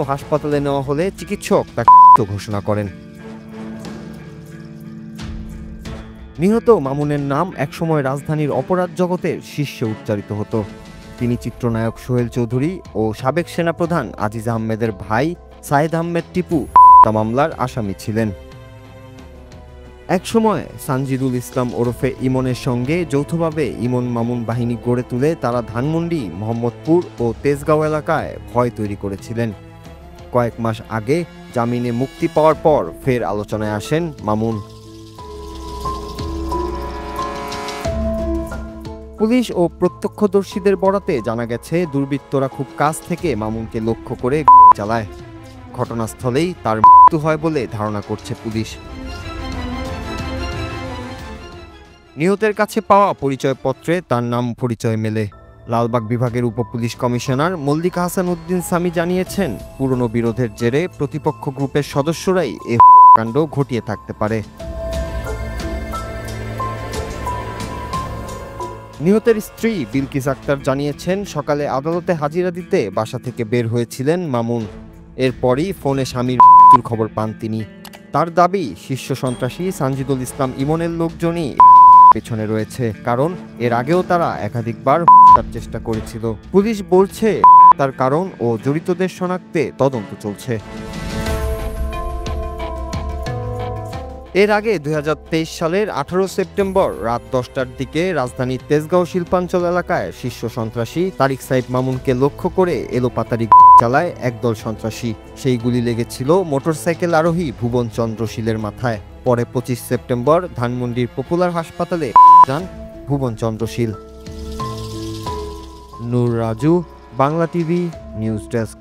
হাসপাতালে নেওয়া হলে চিকিৎসক তাকে মৃত ঘোষণা করেন। নিহত মামুনের নাম একসময় রাজধানীর অপরাধ জগতের শীর্ষে উচ্চারিত হতো। তিনি চিত্রনায়ক সোহেল চৌধুরী ও সাবেক সেনাপ্রধান আজিজ আহমেদের ভাই সাইদ আহমেদ টিপু মামলার আসামি ছিলেন। একসময় সানজিদুল ইসলাম ওরফে ইমনের সঙ্গে যৌথভাবে ইমন মামুন বাহিনী গড়ে তুলে তারা ধানমন্ডি, মোহাম্মদপুর ও তেজগাঁও এলাকায় ভয় তৈরি করেছিলেন। কয়েক মাস আগে জামিনে মুক্তি পাওয়ার পর ফের আলোচনায় আসেন মামুন। পুলিশ ও প্রত্যক্ষদর্শীদের বরাতে জানা গেছে, দুর্বৃত্তরা খুব কাছ থেকে মামুনকে লক্ষ্য করে চালায়। ঘটনাস্থলেই তার মৃত্যু হয় বলে ধারণা করছে পুলিশ। নিহতের কাছে পাওয়া পরিচয়পত্রে তার নাম পরিচয় মেলে। লালবাগ বিভাগের উপপুলিশ কমিশনার মল্লিকা হাসান উদ্দিন সামি জানিয়েছেন, পুরনো বিরোধের জেরে প্রতিপক্ষ গ্রুপের সদস্যরাই এ কাণ্ড ঘটিয়ে থাকতে পারে। নিহতের স্ত্রী বিলকিস আক্তার জানিয়েছেন, সকালে আদালতে হাজিরা দিতে বাসা থেকে বের হয়েছিলেন মামুন। এরপরই ফোনে স্বামীর মৃত্যুর খবর পান তিনি। তার দাবি, শীর্ষ সন্ত্রাসী সানজিদুল ইসলাম ইমনের লোকজনই পেছনে রয়েছে, কারণ এর আগেও তারা একাধিকবার হত্যার চেষ্টা করেছিল। পুলিশ বলছে তার কারণ ও জড়িতদের শনাক্তে তদন্ত চলছে। এর আগে 2023 সালের 18 সেপ্টেম্বর রাত 10টার দিকে রাজধানীর তেজগাঁও শিল্পাঞ্চল এলাকায় শীর্ষ সন্ত্রাসী তারিক সাইদ মামুনকে লক্ষ্য করে এলোপাতাড়ি চালায় একদল সন্ত্রাসী। সেই গুলি লেগেছিল মোটরসাইকেল আরোহী ভুবন চন্দ্র শীলের মাথায়। পরে 25 সেপ্টেম্বর ধানমন্ডির পপুলার হাসপাতালে যান Bhuban Chandra Shil. Nur Raju, Bangla TV news desk.